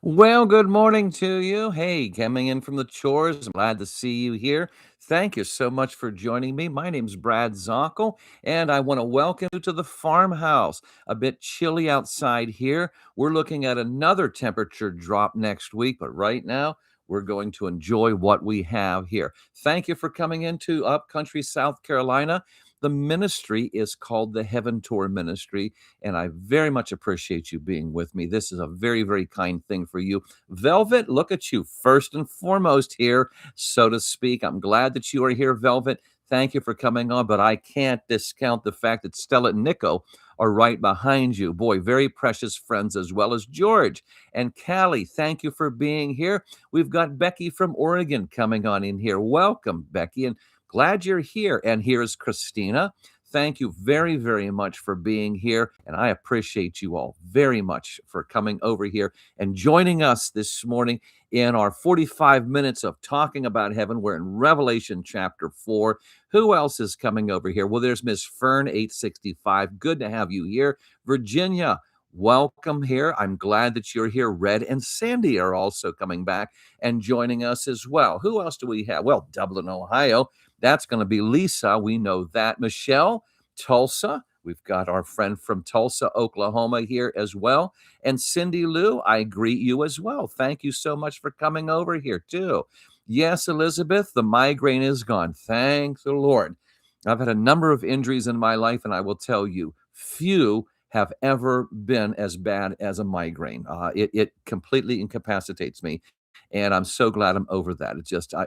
Well, good morning to you. Hey, coming in from the chores. I'm glad to see you here. Thank you so much for joining me. My name's Brad Zockel, and I want to welcome you to the farmhouse. A bit chilly outside here. We're looking at another temperature drop next week, but right now, we're going to enjoy what we have here. Thank you for coming into Upcountry, South Carolina. The ministry is called the Heaven Tour Ministry, and I very much appreciate you being with me. This is a very, very kind thing for you. Velvet, look at you, first and foremost here, so to speak. I'm glad that you are here, Velvet. Thank you for coming on, but I can't discount the fact that Stella and Nico are right behind you. Boy, very precious friends, as well as George and Callie. Thank you for being here. We've got Becky from Oregon coming on in here. Welcome, Becky, and glad you're here. And here's Christina. Thank you very, very much for being here. And I appreciate you all very much for coming over here and joining us this morning in our 45 minutes of talking about heaven. We're in Revelation chapter 4. Who else is coming over here? Well, there's Miss Fern 865. Good to have you here. Virginia, welcome here. I'm glad that you're here. Red and Sandy are also coming back and joining us as well. Who else do we have? Well, Dublin, Ohio. That's going to be Lisa. We know that. Michelle, Tulsa. We've got our friend from Tulsa, Oklahoma here as well. And Cindy Lou, I greet you as well. Thank you so much for coming over here too. Yes, Elizabeth, the migraine is gone. Thank the Lord. I've had a number of injuries in my life, and I will tell you, few have ever been as bad as a migraine. It completely incapacitates me. And I'm so glad I'm over that.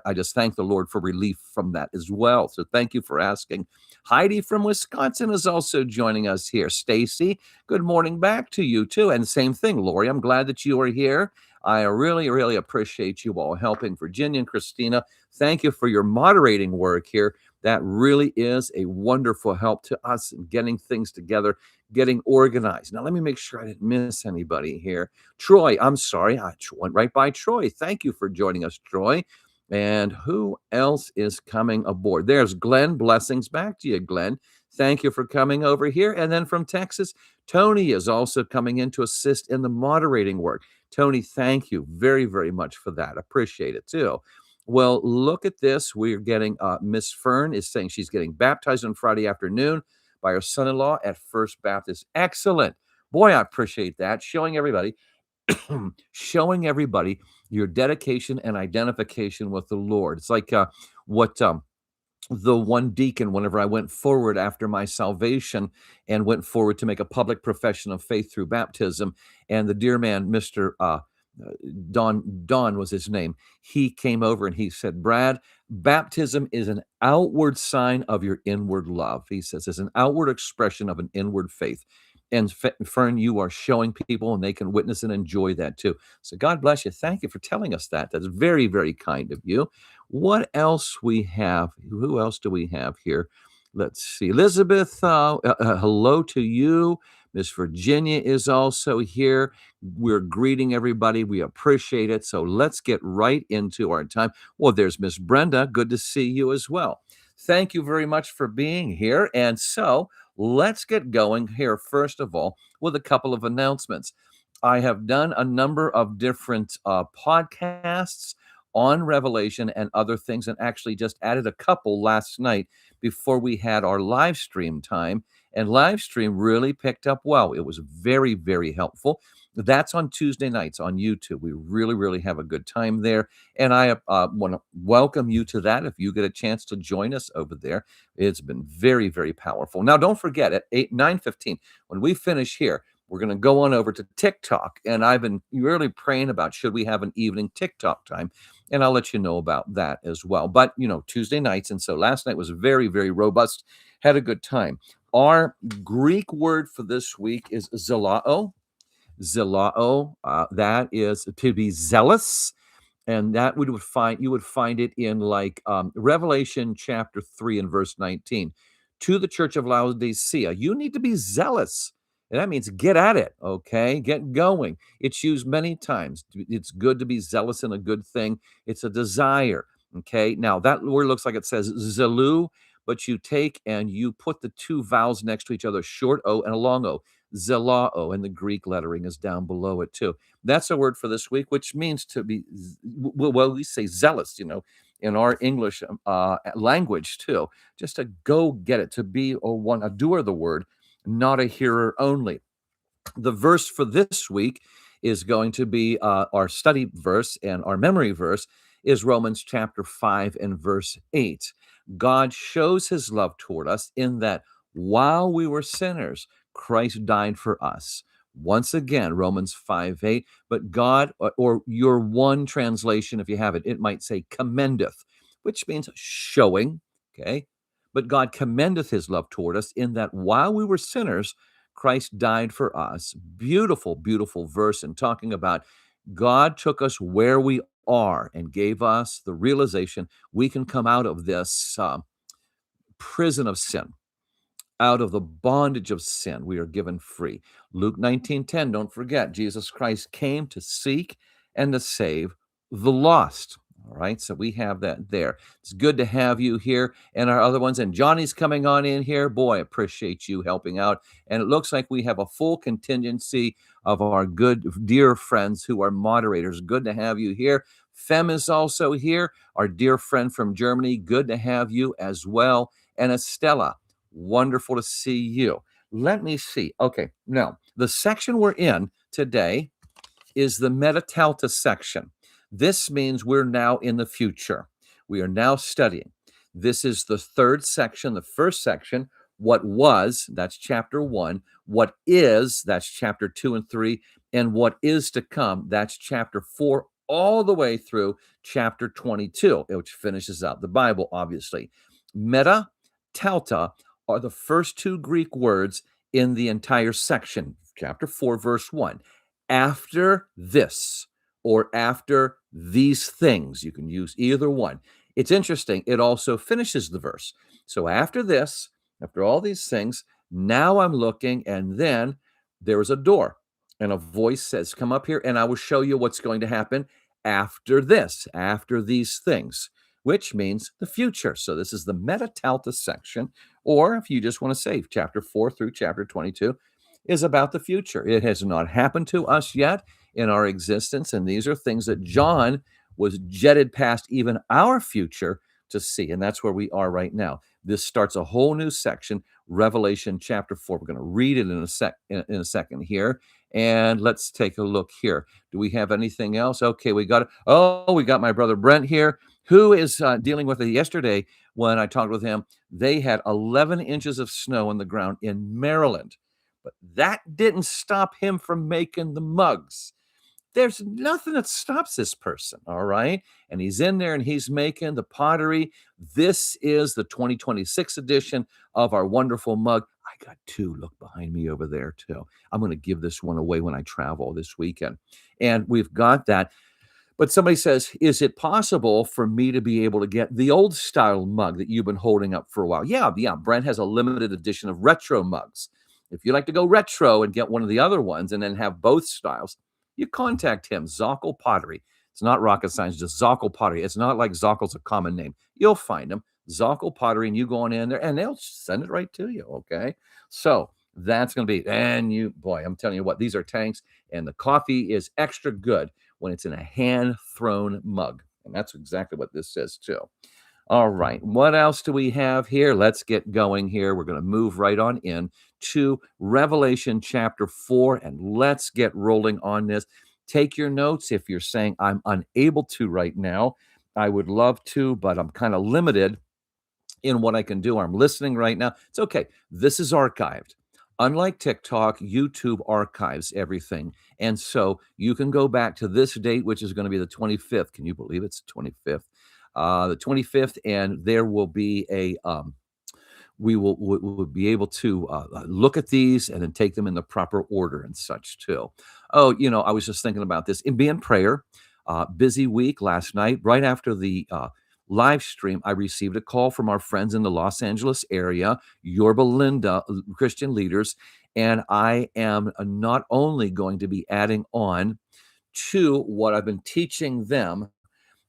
I just thank the Lord for relief from that as well. So thank you for asking. Heidi from Wisconsin is also joining us here. Stacy, good morning back to you too. And same thing, Lori. I'm glad that you are here. I really, really appreciate you all helping. Virginia and Christina, thank you for your moderating work here. That really is a wonderful help to us in getting things together, getting organized. Now, let me make sure I didn't miss anybody here. Troy, I'm sorry, I went right by Troy. Thank you for joining us, Troy. And who else is coming aboard? There's Glenn. Blessings back to you, Glenn. Thank you for coming over here. And then from Texas, Tony is also coming in to assist in the moderating work. Tony, thank you very, very much for that. Appreciate it too. Well, look at this. We're getting Miss Fern is saying she's getting baptized on Friday afternoon by her son-in-law at First Baptist. Excellent. Boy, I appreciate that. Showing everybody your dedication and identification with the Lord. It's like what the one deacon, whenever I went forward after my salvation and went forward to make a public profession of faith through baptism, and the dear man, Mr. Don was his name. He came over and he said, Brad, baptism is an outward sign of your inward love. He says it's an outward expression of an inward faith. And Fern, you are showing people and they can witness and enjoy that too. So God bless you. Thank you for telling us that. That's very, very kind of you. What else we have? Who else do we have here? Let's see. Elizabeth, hello to you. Miss Virginia is also here. We're greeting everybody. We appreciate it. So let's get right into our time. Well, there's Miss Brenda. Good to see you as well. Thank you very much for being here. And so let's get going here, first of all, with a couple of announcements. I have done a number of different podcasts on Revelation and other things, and actually just added a couple last night before we had our live stream time. And live stream really picked up well. It was very, very helpful. That's on Tuesday nights on YouTube. We really, really have a good time there. And I want to welcome you to that if you get a chance to join us over there. It's been very, very powerful. Now, don't forget at 9:15, when we finish here, we're going to go on over to TikTok. And I've been really praying about should we have an evening TikTok time? And I'll let you know about that as well. But, Tuesday nights. And so last night was very, very robust. Had a good time. Our Greek word for this week is zalao. Zalao, that is to be zealous. And that you would find it in like Revelation chapter 3 and verse 19. To the church of Laodicea, you need to be zealous. And that means get at it, okay? Get going. It's used many times. It's good to be zealous in a good thing. It's a desire, okay? Now, that word looks like it says zelu, but you take and you put the two vowels next to each other, short O and a long O. zelao, and the Greek lettering is down below it too. That's a word for this week, which means to be, well, we say zealous, in our English language too, just to go get it, to be a doer of the word, not a hearer only. The verse for this week is going to be our study verse, and our memory verse is Romans chapter 5 and verse 8. God shows his love toward us in that while we were sinners, Christ died for us. Once again, Romans 5:8. But God, or your one translation, if you have it, it might say commendeth, which means showing, okay? But God commendeth his love toward us in that while we were sinners, Christ died for us. Beautiful, beautiful verse, and talking about God took us where we are and gave us the realization we can come out of this prison of sin, out of the bondage of sin. We are given free. Luke 19:10, don't forget, Jesus Christ came to seek and to save the lost. All right, so we have that there. It's good to have you here and our other ones. And Johnny's coming on in here. Boy, appreciate you helping out. And it looks like we have a full contingency of our good, dear friends who are moderators. Good to have you here. Fem is also here, our dear friend from Germany. Good to have you as well. And Estella, wonderful to see you. Let me see. Okay, now the section we're in today is the metatalta section. This means we're now in the future. We are now studying. This is the third section. The first section, what was, that's chapter 1. What is, that's chapter 2 and 3. And what is to come, that's chapter 4, all the way through chapter 22, which finishes out the Bible, obviously. Meta, talta are the first two Greek words in the entire section, chapter 4, verse 1. After this, or after these things. You can use either one. It's interesting. It also finishes the verse. So after this, after all these things, now I'm looking, and then there is a door, and a voice says, come up here, and I will show you what's going to happen after this, after these things, which means the future. So this is the metatalta section, or if you just want to say chapter 4 through chapter 22 is about the future. It has not happened to us yet in our existence, and these are things that John was jetted past even our future to see, and that's where we are right now. This starts a whole new section, Revelation chapter 4. We're going to read it in a second here, and let's take a look here. Do we have anything else? Okay, we got it. Oh, we got my brother Brent here, who is dealing with it. Yesterday when I talked with him, they had 11 inches of snow on the ground in Maryland. But that didn't stop him from making the mugs. There's nothing that stops this person, all right? And he's in there and he's making the pottery. This is the 2026 edition of our wonderful mug. I got two. Look behind me over there, too. I'm going to give this one away when I travel this weekend. And we've got that. But somebody says, is it possible for me to be able to get the old style mug that you've been holding up for a while? Yeah. Brent has a limited edition of retro mugs. If you like to go retro and get one of the other ones and then have both styles, you contact him, Zockel Pottery. It's not rocket science, just Zockel Pottery. It's not like Zockel's a common name. You'll find him, Zockel Pottery, and you go on in there and they'll send it right to you, okay? So that's going to be, and boy, I'm telling you what, these are tanks, and the coffee is extra good when it's in a hand-thrown mug. And that's exactly what this says, too. All right, what else do we have here? Let's get going here. We're going to move right on in to Revelation chapter 4, and let's get rolling on this. Take your notes. If you're saying, I'm unable to right now, I would love to, but I'm kind of limited in what I can do. I'm listening right now. It's okay. This is archived. Unlike TikTok, YouTube archives everything. And so you can go back to this date, which is going to be the 25th. Can you believe it's the 25th? The 25th, and there will be we will be able to look at these and then take them in the proper order and such too. Oh, I was just thinking about this. In being prayer, busy week last night, right after the live stream, I received a call from our friends in the Los Angeles area, Yorba Linda Christian leaders, and I am not only going to be adding on to what I've been teaching them,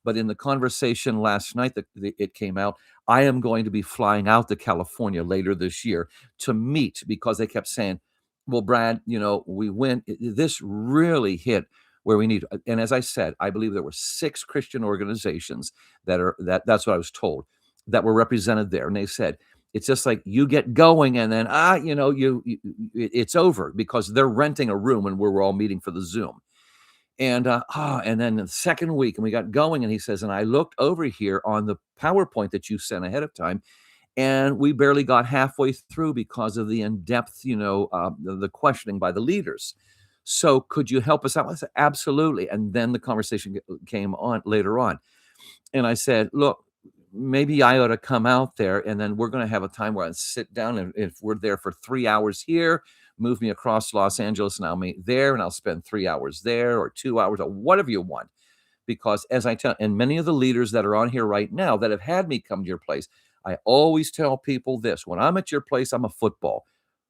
but in the conversation last night that it came out, I am going to be flying out to California later this year to meet, because they kept saying, Well, Brad, we went. This really hit where we need. And as I said, I believe there were 6 Christian organizations that's what I was told, that were represented there, and they said it's just like you get going, and then it's over because they're renting a room, and we're all meeting for the Zoom. And then the second week, and we got going, and he says, and I looked over here on the PowerPoint that you sent ahead of time, and we barely got halfway through because of the in-depth, the questioning by the leaders. So could you help us out? I said, absolutely. And then the conversation came on later on. And I said, look, maybe I ought to come out there, and then we're going to have a time where I sit down, and if we're there for 3 hours here, move me across Los Angeles, and I'll meet there, and I'll spend 3 hours there, or 2 hours, or whatever you want. Because as I tell, and many of the leaders that are on here right now that have had me come to your place, I always tell people this: when I'm at your place, I'm a football.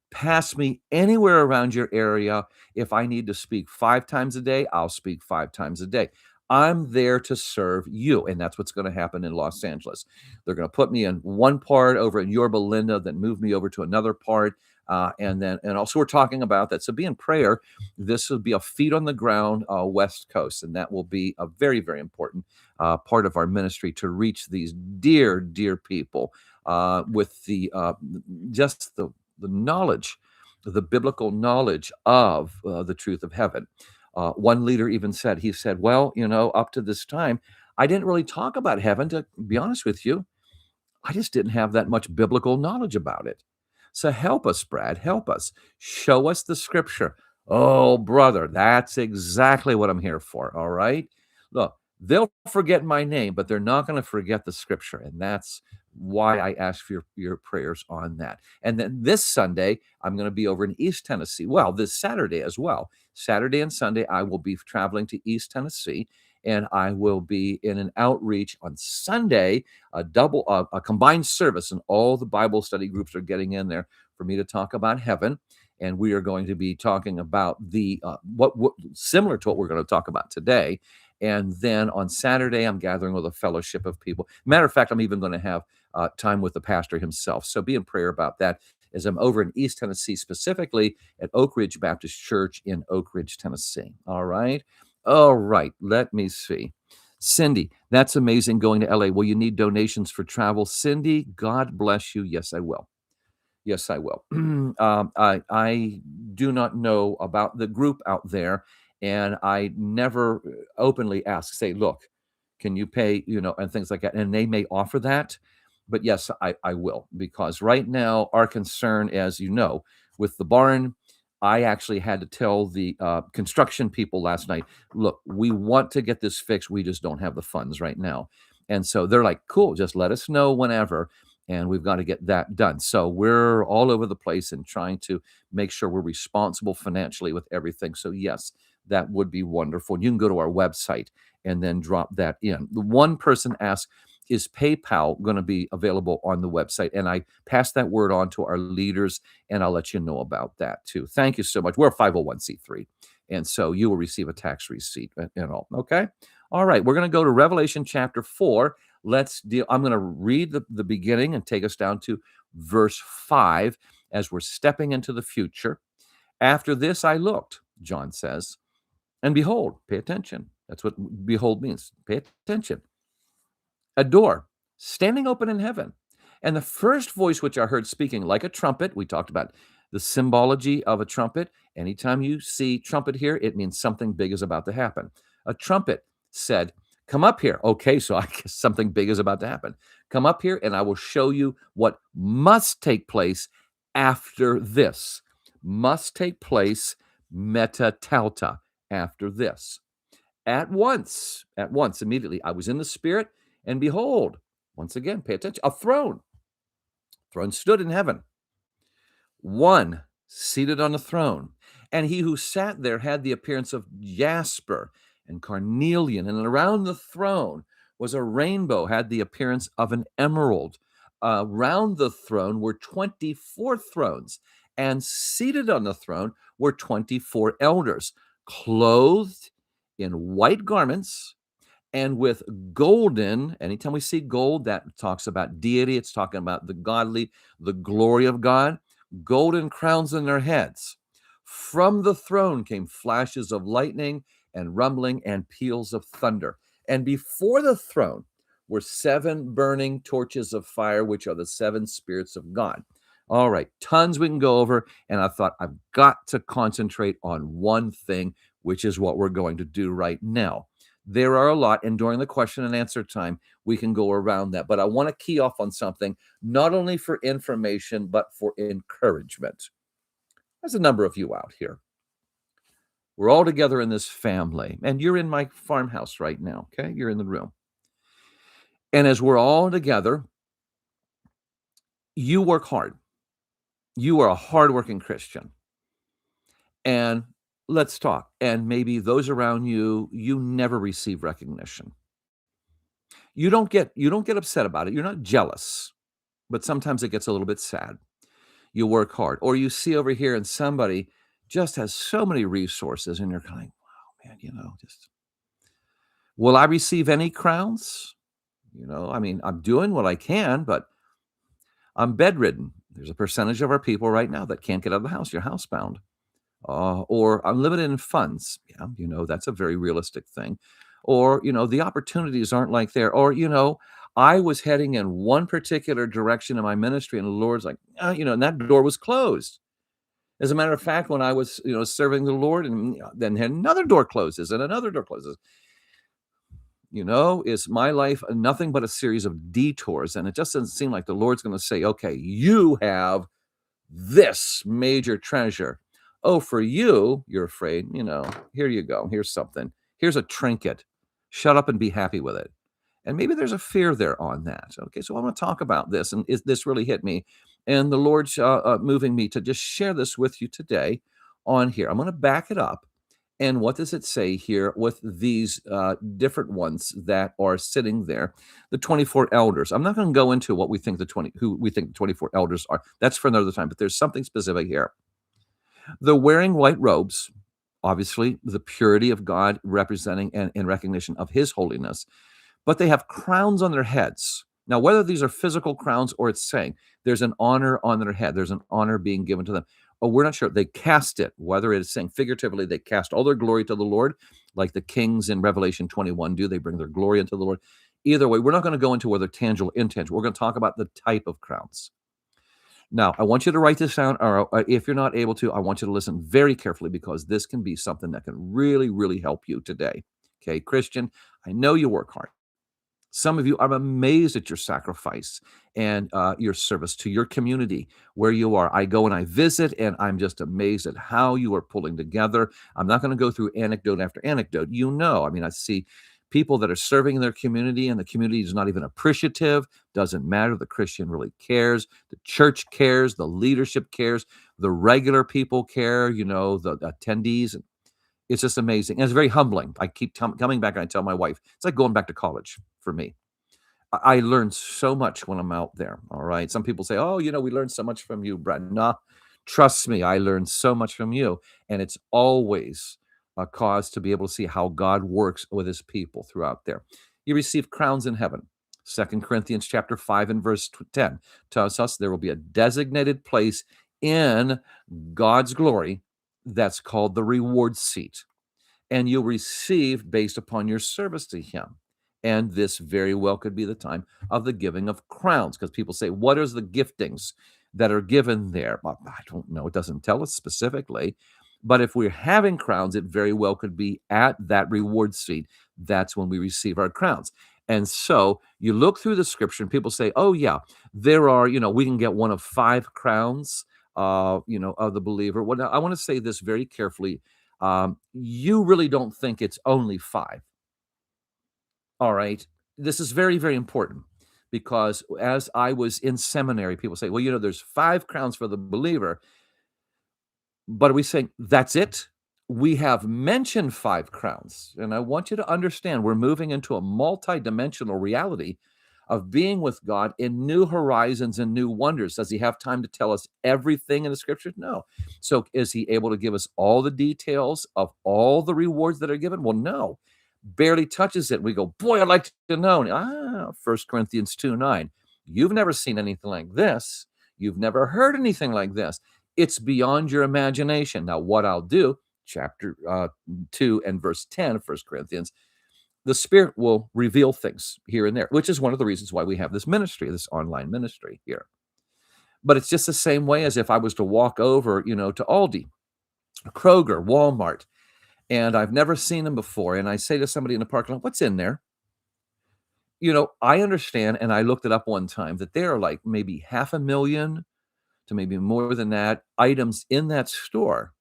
Pass me anywhere around your area. If I need to speak 5 times a day, I'll speak 5 times a day. I'm there to serve you. And that's what's going to happen in Los Angeles. They're going to put me in one part over in Yorba Linda, then move me over to another part. And also we're talking about that. So be in prayer. This will be a feet on the ground West Coast. And that will be a very, very important part of our ministry to reach these dear, dear people with just the knowledge, the biblical knowledge of the truth of heaven. One leader even said, he said, well, up to this time, I didn't really talk about heaven. To be honest with you, I just didn't have that much biblical knowledge about it. So help us, Brad, help us. Show us the scripture. Oh, brother, that's exactly what I'm here for. All right. Look, they'll forget my name, but they're not going to forget the scripture. And that's why I ask for your prayers on that. And then this Sunday, I'm going to be over in East Tennessee. Well, this Saturday as well. Saturday and Sunday, I will be traveling to East Tennessee, and I will be in an outreach on Sunday, a combined service, and all the Bible study groups are getting in there for me to talk about heaven. And we are going to be talking about the what similar to what we're going to talk about today. And then on Saturday, I'm gathering with a fellowship of people. Matter of fact, I'm even going to have time with the pastor himself. So be in prayer about that, as I'm over in East Tennessee, specifically at Oak Ridge Baptist Church in Oak Ridge, Tennessee. All right. All right. Let me see. Cindy, that's amazing, going to LA. Will you need donations for travel? Cindy, God bless you. Yes, I will. Yes, I will. I do not know about the group out there, and I never openly ask, say, look, can you pay, and things like that. And they may offer that. But yes, I will, because right now our concern, as you know, with the barn, I actually had to tell the construction people last night, look, we want to get this fixed. We just don't have the funds right now. And so they're like, cool, just let us know whenever. And we've got to get that done. So we're all over the place and trying to make sure we're responsible financially with everything. So yes, that would be wonderful. And you can go to our website and then drop that in. The one person asked, is PayPal going to be available on the website? And I pass that word on to our leaders, and I'll let you know about that too. Thank you so much. We're a 501c3, and so you will receive a tax receipt and all. Okay. All right. We're going to go to Revelation chapter 4. Let's deal. I'm going to read the beginning and take us down to verse 5 as we're stepping into the future. After this, I looked, John says, and behold, pay attention. That's what behold means. Pay attention. A door standing open in heaven. And the first voice which I heard speaking like a trumpet, we talked about the symbology of a trumpet. Anytime you see trumpet here, it means something big is about to happen. A trumpet said, come up here. Okay, so I guess something big is about to happen. Come up here and I will show you what must take place after this. Must take place, metatalta, after this. At once, immediately, I was in the spirit, and behold, once again, pay attention, a throne. Throne stood in heaven. One seated on the throne. And he who sat there had the appearance of jasper and carnelian. And around the throne was a rainbow, had the appearance of an emerald. Around the throne were 24 thrones. And seated on the throne were 24 elders, clothed in white garments and with golden. Anytime we see gold, that talks about deity. It's talking about the godly, the glory of God. Golden crowns in their heads. From the throne came flashes of lightning and rumbling and peals of thunder. And before the throne were seven burning torches of fire, which are the seven spirits of God. All right, tons we can go over. And I thought, I've got to concentrate on one thing, which is what we're going to do right now. There are a lot, and during the question and answer time, we can go around that. But I want to key off on something, not only for information, but for encouragement. There's a number of you out here. We're all together in this family, and you're in my farmhouse right now, okay? You're in the room. And as we're all together, you work hard. You are a hardworking Christian. And let's talk. And maybe those around you, you never receive recognition. You don't get upset about it. You're not jealous, but sometimes it gets a little bit sad. You work hard, or you see over here and somebody just has so many resources, and you're kind of like, wow, man, just will I receive any crowns? I mean, I'm doing what I can, but I'm bedridden. There's a percentage of our people right now that can't get out of the house. You're housebound. Or I'm limited in funds. Yeah, that's a very realistic thing. Or, the opportunities aren't like there. Or, I was heading in one particular direction in my ministry, and the Lord's like, and that door was closed. As a matter of fact, when I was, serving the Lord, and then another door closes and another door closes. Is my life nothing but a series of detours? And it just doesn't seem like the Lord's going to say, okay, you have this major treasure. Oh, for you, you're afraid, here you go. Here's something. Here's a trinket. Shut up and be happy with it. And maybe there's a fear there on that. Okay, so I want to talk about this. And this really hit me. And the Lord's moving me to just share this with you today on here. I'm going to back it up. And what does it say here with these different ones that are sitting there? The 24 elders. I'm not going to go into what we think who we think the 24 elders are. That's for another time. But there's something specific here. They're wearing white robes, obviously the purity of God representing and in recognition of His holiness. But they have crowns on their heads. Now, whether these are physical crowns or it's saying there's an honor on their head, there's an honor being given to them. Oh, we're not sure. They cast it, whether it's saying figuratively, they cast all their glory to the Lord, like the kings in Revelation 21 do. They bring their glory into the Lord. Either way, we're not going to go into whether tangible or intangible. We're going to talk about the type of crowns. Now, I want you to write this down, or if you're not able to, I want you to listen very carefully, because this can be something that can really, really help you today. Okay, Christian, I know you work hard. Some of you, I'm amazed at your sacrifice and your service to your community where you are. I go and I visit, and I'm just amazed at how you are pulling together. I'm not going to go through anecdote after anecdote. I mean, I see people that are serving in their community, and the community is not even appreciative. Doesn't matter. The Christian really cares. The church cares. The leadership cares. The regular people care, the attendees. It's just amazing. And it's very humbling. I keep coming back, and I tell my wife, it's like going back to college for me. I learn so much when I'm out there. All right. Some people say, oh, we learned so much from you, Brad. Nah, trust me, I learned so much from you. And it's always a cause to be able to see how God works with His people throughout there. You receive crowns in heaven. 2 Corinthians chapter 5 and verse 10 tells us there will be a designated place in God's glory that's called the reward seat. And you'll receive based upon your service to Him. And this very well could be the time of the giving of crowns, because people say, what is the giftings that are given there? Well, I don't know. It doesn't tell us specifically. But if we're having crowns, it very well could be at that reward seat. That's when we receive our crowns. And so you look through the scripture, and people say, oh, yeah, there are, we can get one of 5 crowns, of the believer. Well, now, I want to say this very carefully. You really don't think it's only 5. All right. This is very, very important, because as I was in seminary, people say, well, there's 5 crowns for the believer. But are we saying that's it? We have mentioned 5 crowns. And I want you to understand, we're moving into a multidimensional reality of being with God in new horizons and new wonders. Does He have time to tell us everything in the scriptures? No. So is He able to give us all the details of all the rewards that are given? Well, no. Barely touches it. We go, boy, I'd like to know. 1 Corinthians 2:9. You've never seen anything like this. You've never heard anything like this. It's beyond your imagination. Now, what I'll do, chapter 2 and verse 10 of 1 Corinthians, the Spirit will reveal things here and there, which is one of the reasons why we have this ministry, this online ministry here. But it's just the same way as if I was to walk over, to Aldi, Kroger, Walmart, and I've never seen them before. And I say to somebody in the parking lot, what's in there? I understand, and I looked it up one time, that there are like maybe 500,000 to maybe more than that items in that store.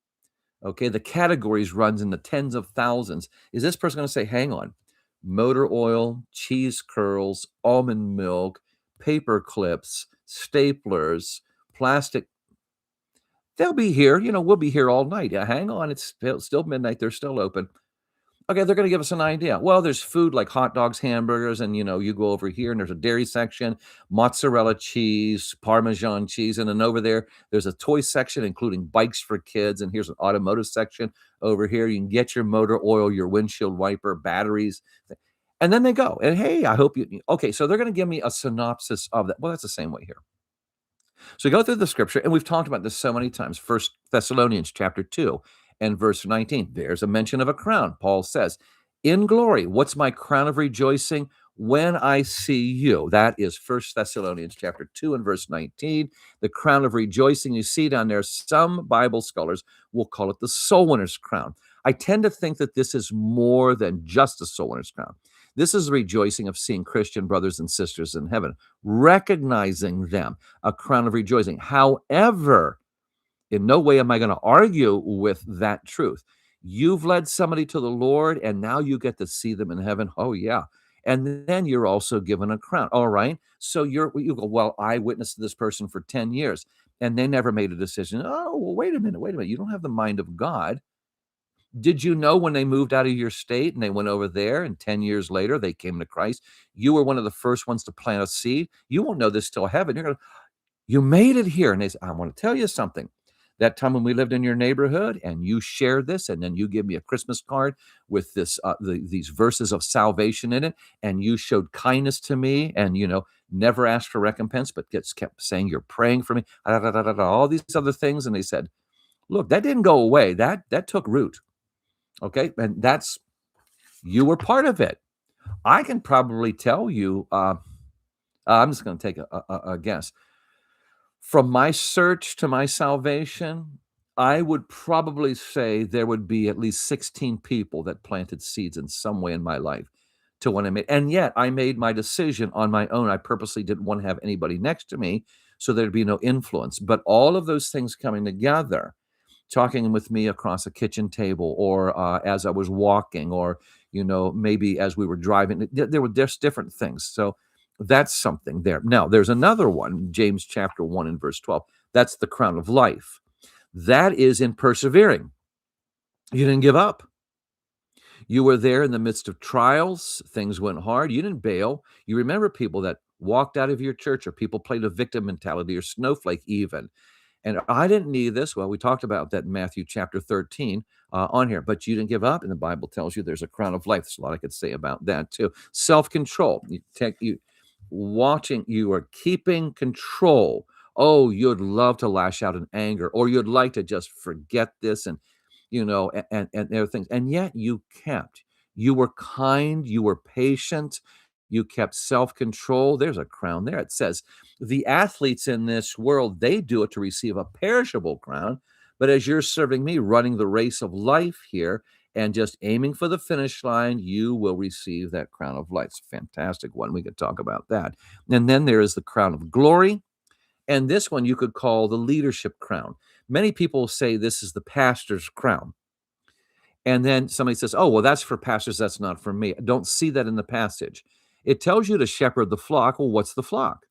Okay, the categories runs in the tens of thousands. Is this person going to say, hang on, motor oil, cheese curls, almond milk, paper clips, staplers, plastic? They'll be here. We'll be here all night. Yeah, hang on, it's still midnight. They're still open. Okay, they're gonna give us an idea. Well, there's food like hot dogs, hamburgers, and, you go over here and there's a dairy section, mozzarella cheese, Parmesan cheese, and then over there's a toy section, including bikes for kids, and here's an automotive section over here. You can get your motor oil, your windshield wiper, batteries, and then they go. And, hey, I hope you okay, so they're gonna give me a synopsis of that. Well, that's the same way here. So we go through the scripture, and we've talked about this so many times. First Thessalonians chapter 2 and verse 19. There's a mention of a crown. Paul says, in glory, what's my crown of rejoicing? When I see you. That is First Thessalonians chapter 2 and verse 19. The crown of rejoicing you see down there, some Bible scholars will call it the soul winner's crown. I tend to think that this is more than just a soul winner's crown. This is the rejoicing of seeing Christian brothers and sisters in heaven, recognizing them, a crown of rejoicing. However, in no way am I going to argue with that truth. You've led somebody to the Lord, and now you get to see them in heaven. Oh, yeah. And then you're also given a crown. All right. So you go, well, I witnessed this person for 10 years, and they never made a decision. Oh, well, wait a minute. You don't have the mind of God. Did you know when they moved out of your state and they went over there and 10 years later they came to Christ, you were one of the first ones to plant a seed? You won't know this till heaven. You made it here. And they said, I want to tell you something. That time when we lived in your neighborhood and you shared this, and then you give me a Christmas card with these verses of salvation in it, and you showed kindness to me, and never asked for recompense, but kept saying you're praying for me, all these other things. And they said, look, that didn't go away. That took root. Okay, and you were part of it. I can probably tell you. I'm just going to take a guess. From my search to my salvation, I would probably say there would be at least 16 people that planted seeds in some way in my life to when I made, and yet I made my decision on my own. I purposely didn't want to have anybody next to me, so there'd be no influence. But all of those things coming together, talking with me across a kitchen table, or as I was walking, or maybe as we were driving, there were just different things. So that's something there. Now, there's another one, James chapter 1 and verse 12. That's the crown of life. That is in persevering. You didn't give up. You were there in the midst of trials. Things went hard. You didn't bail. You remember people that walked out of your church, or people played a victim mentality, or snowflake even. And I didn't need this. Well, we talked about that in Matthew chapter 13 on here, but you didn't give up. And the Bible tells you there's a crown of life. There's a lot I could say about that too. Self-control. You are keeping control. Oh, you'd love to lash out in anger, or you'd like to just forget this, and and other things. And yet you were kind, you were patient, you kept self-control. There's a crown there. It says the athletes in this world, they do it to receive a perishable crown. But as you're serving me, running the race of life here and just aiming for the finish line, you will receive that crown of life. It's a fantastic one. We could talk about that. And then there is the crown of glory. And this one you could call the leadership crown. Many people say this is the pastor's crown. And then somebody says, oh, well, that's for pastors. That's not for me. I don't see that in the passage. It tells you to shepherd the flock. Well, what's the flock?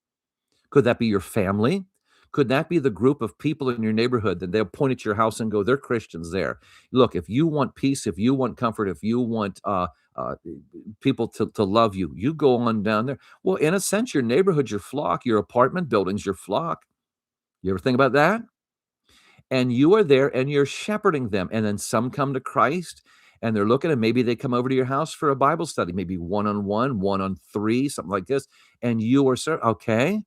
Could that be your family? Could that be the group of people in your neighborhood that they'll point at your house and go, they're Christians there? Look, if you want peace, if you want comfort, if you want people to love you, you go on down there. Well, in a sense, your neighborhood, your flock, your apartment buildings, your flock. You ever think about that? And you are there and you're shepherding them. And then some come to Christ and they're looking, and maybe they come over to your house for a Bible study, maybe one-on-one, one-on-three, something like this. And you are, okay.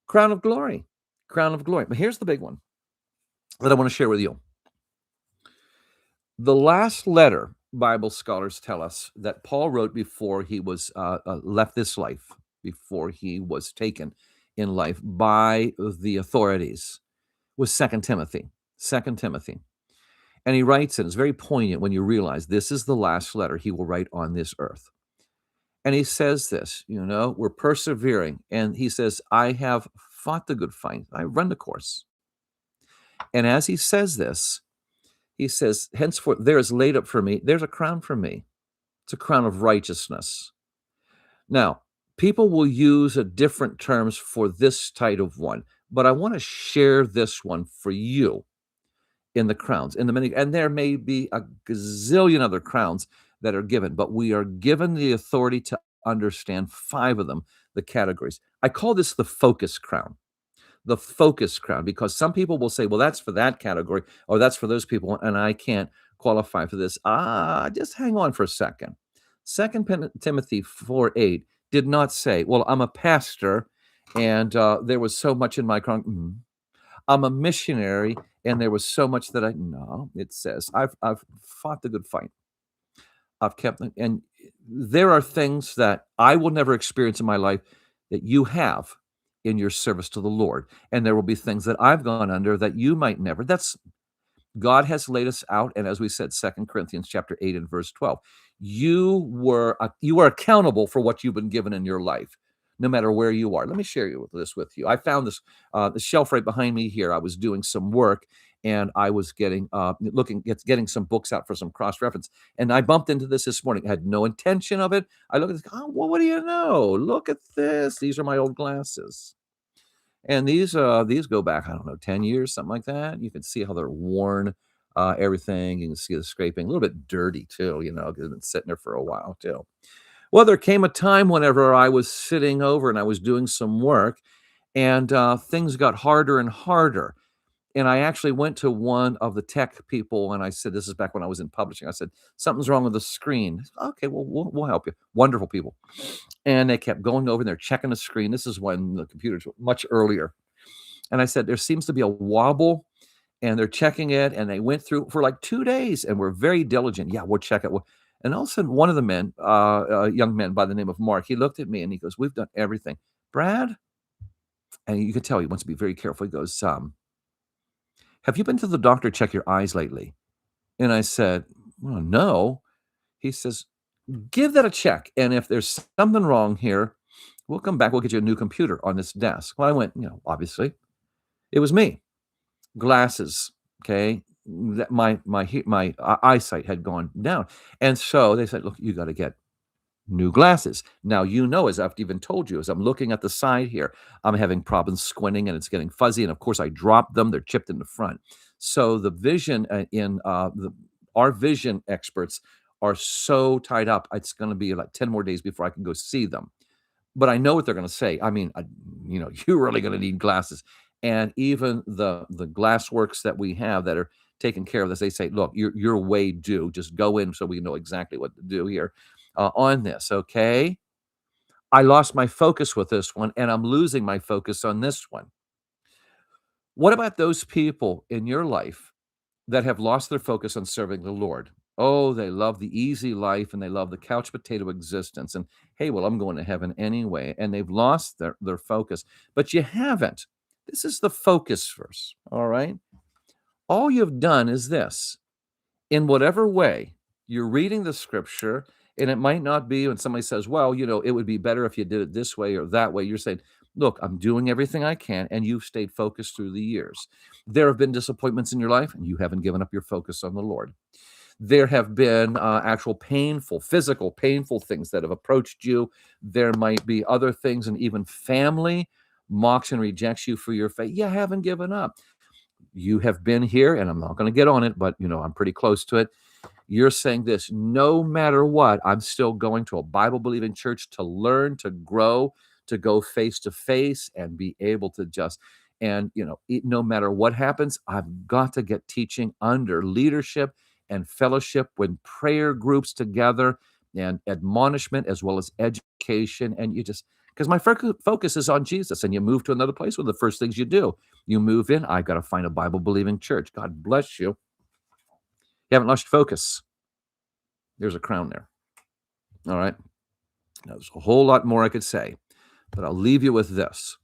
Crown of glory. Crown of glory. But here's the big one. that I want to share with you. The last letter, Bible scholars tell us, that Paul wrote before he was left this life, before he was taken in life by the authorities, was Second Timothy. Second Timothy. And he writes, and it's very poignant when you realize this is the last letter he will write on this earth. And he says this, we're persevering. And he says, I have fought the good fight. I run the course. And as he says this, he says, henceforth, there is laid up for me, there's a crown for me. It's a crown of righteousness. Now, people will use a different terms for this type of one, but I want to share this one for you in the crowns, in the many, and there may be a gazillion other crowns that are given, but we are given the authority to understand five of them, the categories. I call this the focus crown. The focus crown, because some people will say, well, that's for that category, or that's for those people, and I can't qualify for this. Just hang on for a second. Second Timothy 4:8 did not say, well, I'm a pastor, and there was so much in my I'm a missionary, and there was so much that no, it says, I've fought the good fight. I've kept, and there are things that I will never experience in my life that you have in your service to the Lord. And there will be things that I've gone under that you might never. That's God has laid us out. And as we said, 2 Corinthians chapter 8 and verse 12, you are accountable for what you've been given in your life, no matter where you are. Let me share this with you. I found this the shelf right behind me here. I was doing some work and I was getting some books out for some cross reference. And I bumped into this morning. I had no intention of it. I look at this, oh, well, what do you know? Look at this. These are my old glasses. And these go back, I don't know, 10 years, something like that. You can see how they're worn, everything. You can see the scraping, a little bit dirty too, because it's been sitting there for a while too. Well, there came a time whenever I was sitting over and I was doing some work, and things got harder and harder. And I actually went to one of the tech people and I said, this is back when I was in publishing. I said, something's wrong with the screen. Okay, well, we'll help you. Wonderful people. And they kept going over and they're checking the screen. This is when the computers were much earlier. And I said, there seems to be a wobble, and they're checking it. And they went through for like 2 days and were very diligent. Yeah, we'll check it. And all of a sudden, one of the men, a young man by the name of Mark, he looked at me and he goes, we've done everything. Brad, and you could tell he wants to be very careful. He goes, have you been to the doctor check your eyes lately? And I said, well, no. He says, give that a check. And if there's something wrong here, we'll come back. We'll get you a new computer on this desk. Well, I went, obviously, it was me. Glasses, okay? That my eyesight had gone down. And so they said, look, you got to get new glasses. Now, as I've even told you, as I'm looking at the side here, I'm having problems squinting and it's getting fuzzy. And of course, I dropped them. They're chipped in the front. So the vision our vision experts are so tied up. It's going to be like 10 more days before I can go see them. But I know what they're going to say. I mean, you're really going to need glasses. And even the glass works that we have that are taking care of this, they say, look, you're way due. Just go in so we know exactly what to do here on this, okay? I lost my focus with this one, and I'm losing my focus on this one. What about those people in your life that have lost their focus on serving the Lord? Oh, they love the easy life and they love the couch potato existence. And hey, well, I'm going to heaven anyway. And they've lost their focus, but you haven't. This is the focus verse, all right? All you've done is this. In whatever way you're reading the scripture, and it might not be when somebody says, well, it would be better if you did it this way or that way. You're saying, look, I'm doing everything I can, and you've stayed focused through the years. There have been disappointments in your life, and you haven't given up your focus on the Lord. There have been actual physical painful things that have approached you. There might be other things, and even family mocks and rejects you for your faith. You haven't given up. You have been here, and I'm not going to get on it, but I'm pretty close to it. You're saying this, no matter what, I'm still going to a Bible-believing church to learn, to grow, to go face to face and be able to no matter what happens, I've got to get teaching under leadership and fellowship when prayer groups together. and admonishment as well as education. And you just, because my focus is on Jesus, and you move to another place, one of the first things you do, you move in, I got to find a Bible believing church. God bless you. You haven't lost focus. There's a crown there. All right. Now, there's a whole lot more I could say, but I'll leave you with this.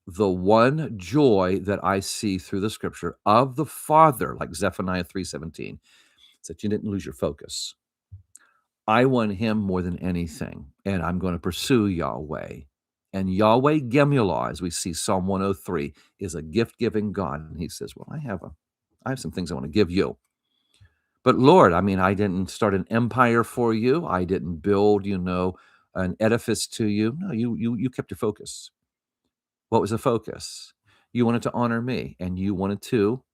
The one joy that I see through the scripture of the Father, like Zephaniah 3:17, is that you didn't lose your focus. I want him more than anything, and I'm going to pursue Yahweh. And Yahweh Gemulah, as we see Psalm 103, is a gift-giving God. And he says, well, I have some things I want to give you. But Lord, I mean, I didn't start an empire for you. I didn't build, an edifice to you. No, you kept your focus. What was the focus? You wanted to honor me, and you wanted to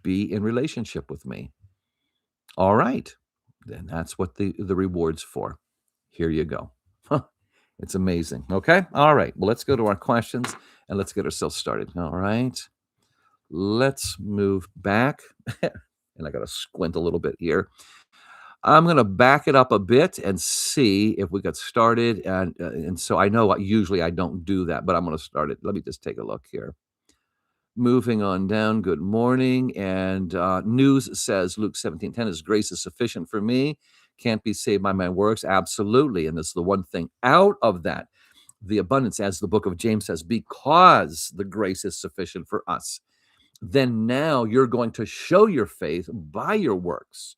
be in relationship with me. All right. Then that's what the reward's for. Here you go. Huh. It's amazing. Okay. All right. Well, let's go to our questions and let's get ourselves started. All right. Let's move back. And I got to squint a little bit here. I'm going to back it up a bit and see if we got started. And so I know usually I don't do that, but I'm going to start it. Let me just take a look here. Moving on down. Good morning. And news says Luke 17:10, his grace is sufficient for me. Can't be saved by my works. Absolutely. And this is the one thing out of that, the abundance, as the book of James says, because the grace is sufficient for us. Then now you're going to show your faith by your works.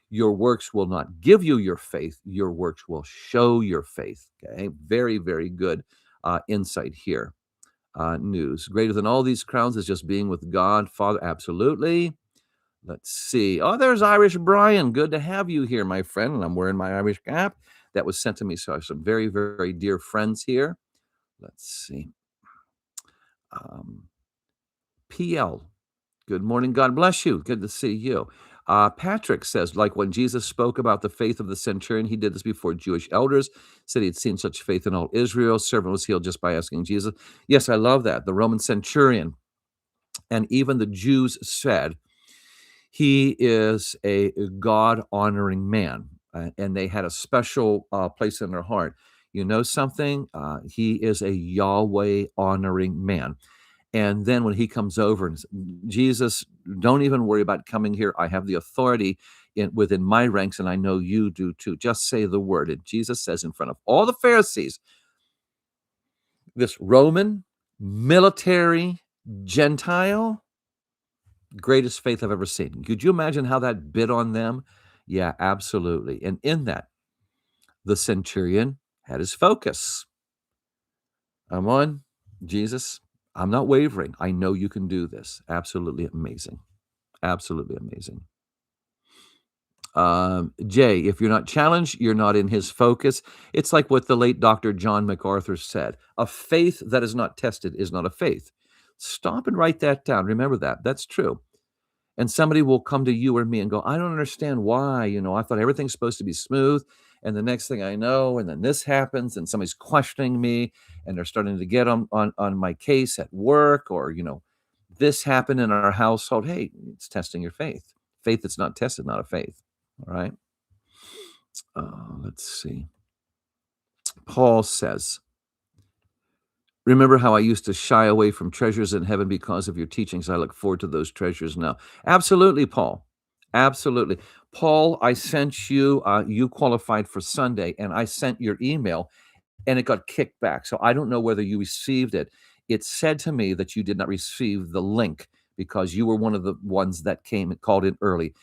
Your works will not give you your faith. Your works will show your faith. Okay. Very, very good insight here. News. Greater than all these crowns is just being with God, Father. Absolutely. Let's see. Oh, there's Irish Brian. Good to have you here, my friend. And I'm wearing my Irish cap. That was sent to me. So I have some very, very dear friends here. Let's see. PL. Good morning. God bless you. Good to see you. Patrick says, like when Jesus spoke about the faith of the centurion, he did this before Jewish elders, said he had seen such faith in all Israel. Servant was healed just by asking Jesus. Yes, I love that. The Roman centurion, and even the Jews said, he is a God-honoring man, and they had a special place in their heart. You know something? He is a Yahweh-honoring man. And then when he comes over and says, Jesus, don't even worry about coming here. I have the authority within my ranks, and I know you do too. Just say the word. And Jesus says in front of all the Pharisees, this Roman, military, Gentile, greatest faith I've ever seen. Could you imagine how that bit on them? Yeah, absolutely. And in that, the centurion had his focus. I'm on Jesus. I'm not wavering. I know you can do this. Absolutely amazing. Absolutely amazing. Jay, if you're not challenged, you're not in his focus. It's like what the late Dr. John MacArthur said. A faith that is not tested is not a faith. Stop and write that down. Remember that. That's true. And somebody will come to you or me and go, I don't understand why, I thought everything's supposed to be smooth. And the next thing I know, and then this happens, and somebody's questioning me, and they're starting to get on my case at work, or, this happened in our household. Hey, it's testing your faith. Faith that's not tested, not a faith. All right. Let's see. Paul says, remember how I used to shy away from treasures in heaven because of your teachings. I look forward to those treasures now. Absolutely, Paul. Absolutely. Paul, I sent you, you qualified for Sunday, and I sent your email, and it got kicked back. So I don't know whether you received it. It said to me that you did not receive the link because you were one of the ones that came and called in early.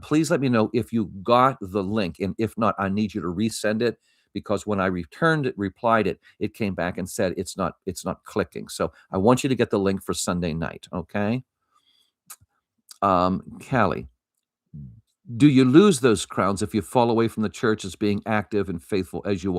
Please let me know if you got the link, and if not, I need you to resend it, because when I replied it, it came back and said it's not clicking. So I want you to get the link for Sunday night, okay? Callie, do you lose those crowns if you fall away from the church as being active and faithful as you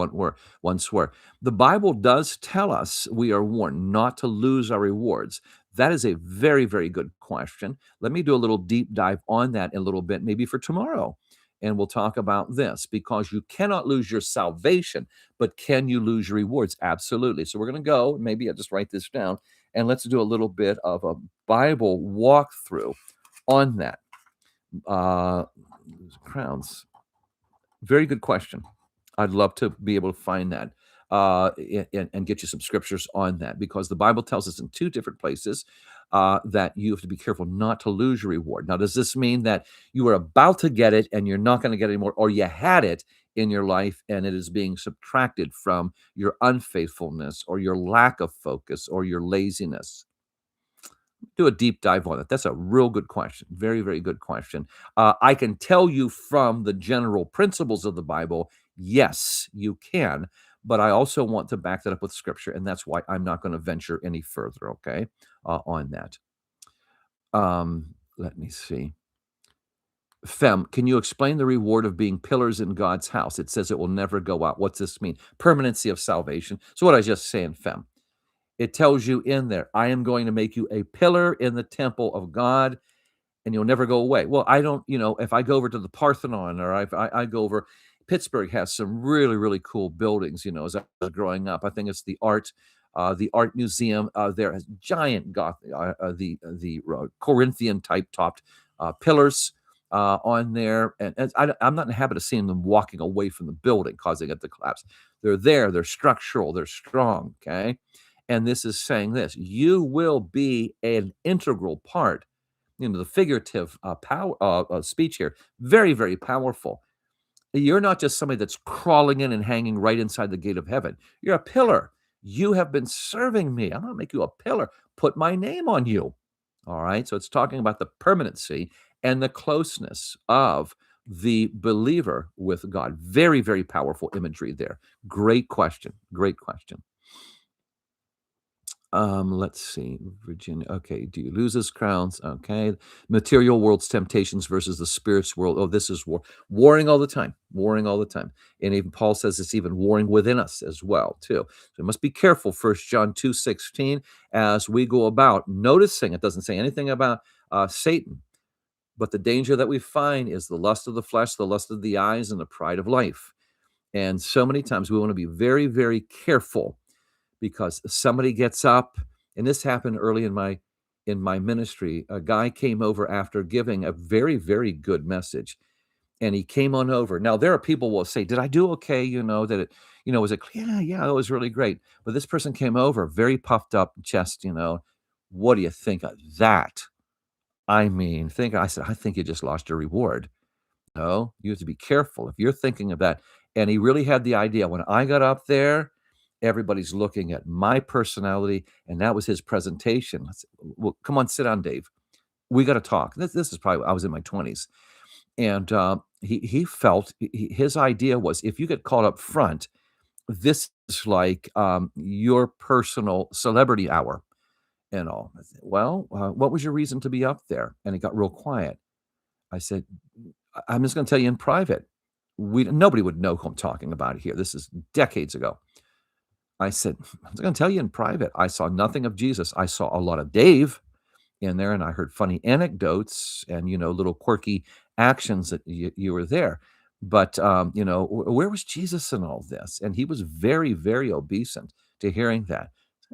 once were? The Bible does tell us, we are warned not to lose our rewards. That is a very, very good question. Let me do a little deep dive on that in a little bit, maybe for tomorrow. And we'll talk about this, because you cannot lose your salvation, but can you lose your rewards? Absolutely. So we're going to go, maybe I'll just write this down, and let's do a little bit of a Bible walkthrough on that. Crowns. Very good question. I'd love to be able to find that and get you some scriptures on that because the Bible tells us in two different places that you have to be careful not to lose your reward. Now, does this mean that you were about to get it and you're not going to get it anymore, or you had it in your life and it is being subtracted from your unfaithfulness or your lack of focus or your laziness? Do a deep dive on it. That's a real good question. Very, very good question. I can tell you from the general principles of the Bible, yes, you can. But I also want to back that up with scripture. And that's why I'm not going to venture any further, okay, on that. Let me see. Fem, can you explain the reward of being pillars in God's house? It says it will never go out. What's this mean? Permanency of salvation. So, what I was just saying, Fem, it tells you in there, I am going to make you a pillar in the temple of God and you'll never go away. Well, I don't, if I go over to the Parthenon or I go over, Pittsburgh has some really, really cool buildings, as I was growing up. I think it's the art museum there has giant the Corinthian type topped pillars on there. And I'm not in the habit of seeing them walking away from the building, causing it to collapse. They're there, they're structural, they're strong. Okay. And this is saying this, you will be an integral part, the figurative power speech here, very, very powerful. You're not just somebody that's crawling in and hanging right inside the gate of heaven. You're a pillar. You have been serving me. I'm going to make you a pillar. Put my name on you. All right. So it's talking about the permanency and the closeness of the believer with God. Very, very powerful imagery there. Great question. Great question. Let's see, Virginia. Okay, do you lose his crowns? Okay, material world's temptations versus the spirit's world. Oh, this is warring all the time, warring all the time. And even Paul says it's even warring within us as well, too. So we must be careful. 1 John 2:16, as we go about noticing. It doesn't say anything about Satan, but the danger that we find is the lust of the flesh, the lust of the eyes, and the pride of life. And so many times we want to be very, very careful because somebody gets up, and this happened early in my ministry. A guy came over after giving a very, very good message, and he came on over. Now there are people will say, did I do okay? That it, was it, yeah, it was really great. But this person came over very puffed up chest, what do you think of that? I said, I think you just lost your reward. No, you have to be careful if you're thinking of that. And he really had the idea. When I got up there, everybody's looking at my personality, and that was his presentation. I said, well, come on, sit down, Dave. We got to talk. This is probably I was in my 20s, and he felt his idea was if you get called up front, this is like your personal celebrity hour and all. I said, well, what was your reason to be up there? And it got real quiet. I said, I'm just going to tell you in private. Nobody would know who I'm talking about here. This is decades ago. I said, I'm going to tell you in private. I saw nothing of Jesus. I saw a lot of Dave in there, and I heard funny anecdotes and little quirky actions that you were there. But where was Jesus in all this? And he was very, very obeisant to hearing that.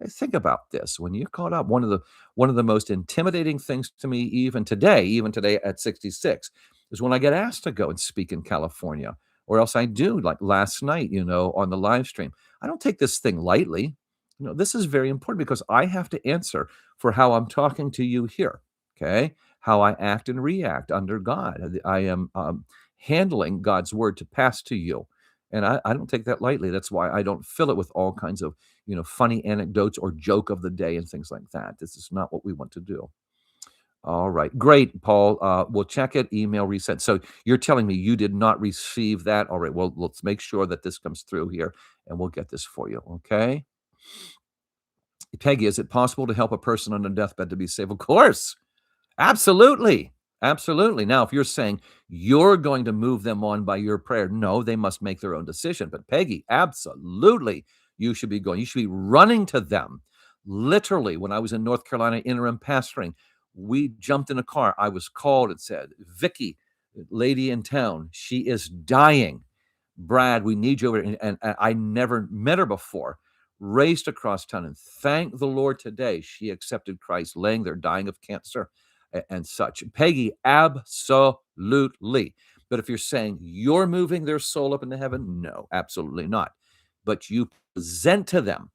Think about this: when you're caught up, one of the most intimidating things to me, even today at 66, is when I get asked to go and speak in California, or else I do, like last night, on the live stream. I don't take this thing lightly. This is very important because I have to answer for how I'm talking to you here, okay? How I act and react under God. I am handling God's word to pass to you. And I don't take that lightly. That's why I don't fill it with all kinds of, funny anecdotes or joke of the day and things like that. This is not what we want to do. All right. Great, Paul. We'll check it, email resent. So you're telling me you did not receive that. All right. Well, let's make sure that this comes through here and we'll get this for you. Okay. Peggy, is it possible to help a person on a deathbed to be saved? Of course. Absolutely. Absolutely. Now, if you're saying you're going to move them on by your prayer, no, they must make their own decision. But Peggy, absolutely, you should be going. You should be running to them. Literally, when I was in North Carolina interim pastoring, we jumped in a car. I was called and said, Vicky, lady in town, she is dying. Brad, we need you over. And I never met her before. Raced across town, and thank the Lord today she accepted Christ, laying there dying of cancer and such. Peggy, absolutely. But if you're saying you're moving their soul up into heaven, no, absolutely not. But you present to them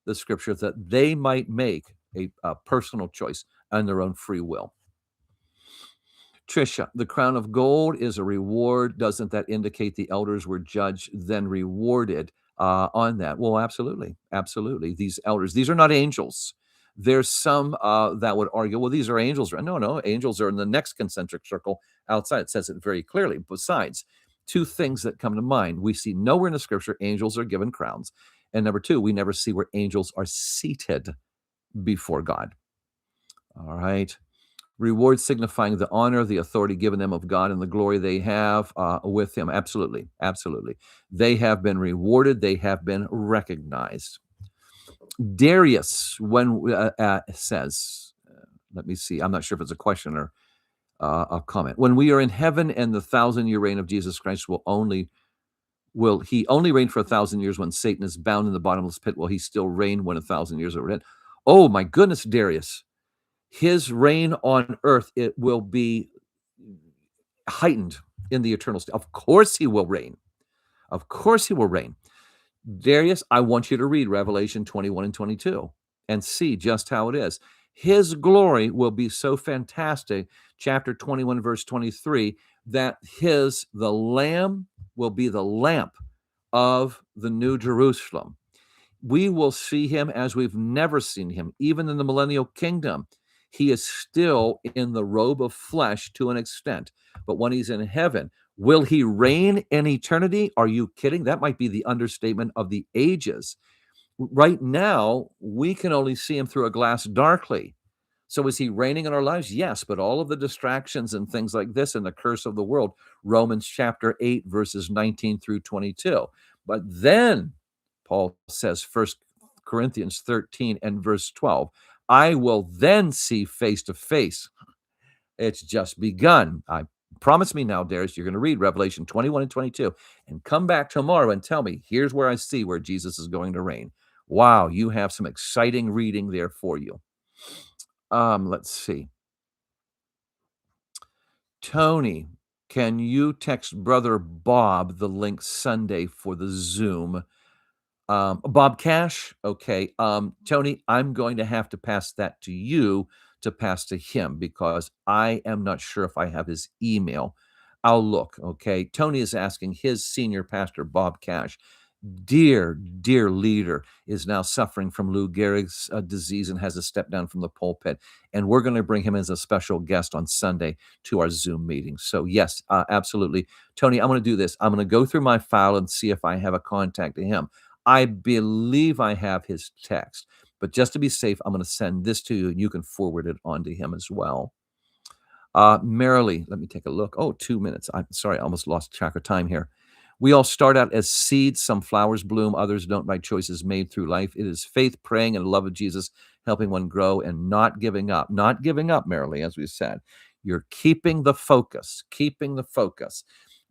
the scripture that they might make a personal choice on their own free will. Trisha, the crown of gold is a reward. Doesn't that indicate the elders were judged, then rewarded on that? Well, absolutely. Absolutely. These elders, these are not angels. There's some that would argue, well, these are angels. No, no, angels are in the next concentric circle outside. It says it very clearly. Besides, two things that come to mind. We see nowhere in the scripture angels are given crowns. And number two, we never see where angels are seated before God. All right. Reward signifying the honor, the authority given them of God, and the glory they have with Him. Absolutely, absolutely. They have been rewarded. They have been recognized. Darius, when says, let me see. I'm not sure if it's a question or a comment. When we are in heaven, and the 1,000-year reign of Jesus Christ will He only reign for 1,000 years when Satan is bound in the bottomless pit? Will He still reign when 1,000 years are in? Oh my goodness, Darius! His reign on earth, it will be heightened in the eternal state. Of course he will reign. Of course he will reign. Darius, I want you to read Revelation 21 and 22 and see just how it is. His glory will be so fantastic, chapter 21, verse 23, that the Lamb will be the lamp of the New Jerusalem. We will see him as we've never seen him, even in the millennial kingdom. He is still in the robe of flesh to an extent. But when he's in heaven, will he reign in eternity? Are you kidding? That might be the understatement of the ages. Right now, we can only see him through a glass darkly. So is he reigning in our lives? Yes, but all of the distractions and things like this and the curse of the world, Romans chapter 8, verses 19 through 22. But then Paul says, 1 Corinthians 13 and verse 12, I will then see face to face. It's just begun. Promise me now, Darius, you're going to read Revelation 21 and 22 and come back tomorrow and tell me, here's where I see where Jesus is going to reign. Wow, you have some exciting reading there for you. Let's see. Tony, can you text Brother Bob the link Sunday for the Zoom? Bob Cash? Okay. Tony, I'm going to have to pass that to you to pass to him because I am not sure if I have his email. I'll look. Okay. Tony is asking his senior pastor, Bob Cash, dear, dear leader, is now suffering from Lou Gehrig's disease and has to step down from the pulpit. And we're going to bring him as a special guest on Sunday to our Zoom meeting. So, yes, absolutely. Tony, I'm going to do this. I'm going to go through my file and see if I have a contact to him. I believe I have his text, but just to be safe, I'm going to send this to you and you can forward it on to him as well. Marilee, let me take a look. Oh, 2 minutes. I'm sorry, I almost lost track of time here. We all start out as seeds. Some flowers bloom, others don't by choices made through life. It is faith, praying, and love of Jesus, helping one grow and not giving up. Not giving up, Marilee, as we said. You're keeping the focus, keeping the focus.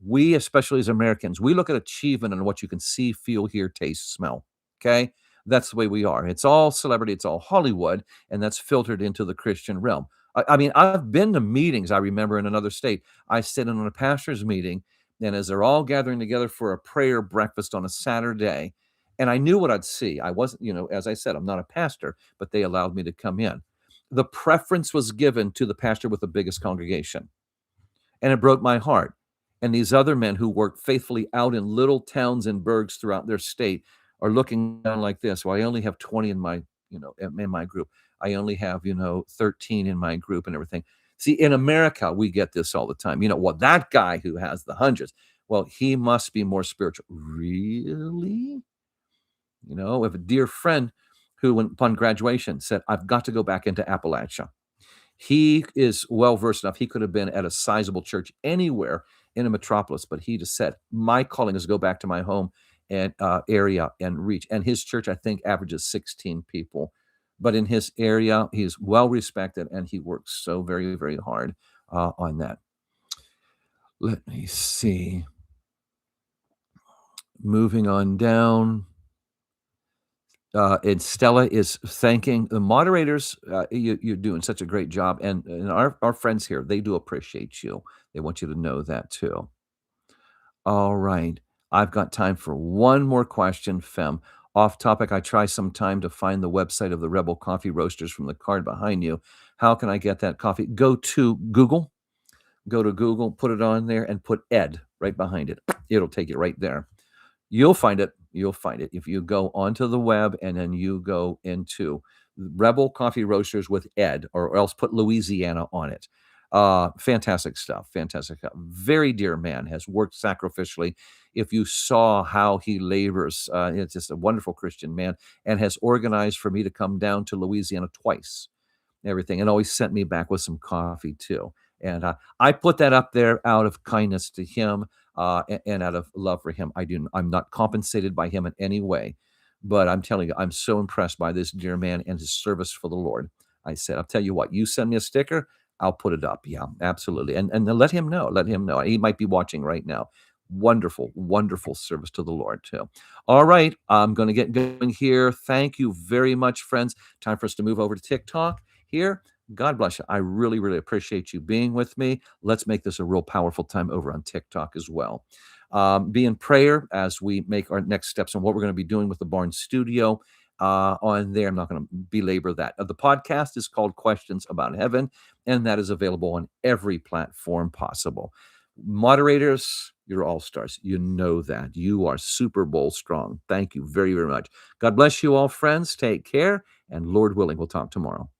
We, especially as Americans, we look at achievement and what you can see, feel, hear, taste, smell. Okay? That's the way we are. It's all celebrity, it's all Hollywood, and that's filtered into the Christian realm. I mean, I've been to meetings, I remember in another state. I sit in on a pastor's meeting, and as they're all gathering together for a prayer breakfast on a Saturday, and I knew what I'd see. I wasn't, as I said, I'm not a pastor, but they allowed me to come in. The preference was given to the pastor with the biggest congregation, and it broke my heart. And these other men who work faithfully out in little towns and burgs throughout their state are looking down like this. Well, I only have 20 in my group. I only have, 13 in my group and everything. See, in America, we get this all the time. Well, that guy who has the hundreds, well, he must be more spiritual. Really? If a dear friend who, upon graduation, said, I've got to go back into Appalachia. He is well-versed enough. He could have been at a sizable church anywhere in a metropolis, but he just said, my calling is to go back to my home and area and reach. And his church, I think, averages 16 people. But in his area, he's well-respected, and he works so very, very hard on that. Let me see. Moving on down. And Stella is thanking the moderators. You're doing such a great job. And our friends here, they do appreciate you. They want you to know that too. All right. I've got time for one more question, Fem. Off topic, I try sometime to find the website of the Rebel Coffee Roasters from the card behind you. How can I get that coffee? Go to Google, put it on there, and put Ed right behind it. It'll take you right there. You'll find it. You'll find it. If you go onto the web and then you go into Rebel Coffee Roasters with Ed, or else put Louisiana on it. Fantastic stuff. Fantastic stuff. Very dear man, has worked sacrificially. If you saw how he labors, it's just a wonderful Christian man, and has organized for me to come down to Louisiana twice, everything, and always sent me back with some coffee too. And I put that up there out of kindness to him, and out of love for him. I'm not compensated by him in any way, but I'm telling you, I'm so impressed by this dear man and his service for the Lord. I said, I'll tell you what, you send me a sticker, I'll put it up. Yeah, absolutely. And let him know. Let him know. He might be watching right now. Wonderful, wonderful service to the Lord too. All right, I'm going to get going here. Thank you very much, friends. Time for us to move over to TikTok here. God bless you. I really, really appreciate you being with me. Let's make this a real powerful time over on TikTok as well. Be in prayer as we make our next steps on what we're going to be doing with the Barn Studio on there. I'm not going to belabor that. The podcast is called Questions About Heaven, and that is available on every platform possible. Moderators, you're all stars. You know that. You are Super Bowl strong. Thank you very, very much. God bless you all, friends. Take care. And Lord willing, we'll talk tomorrow.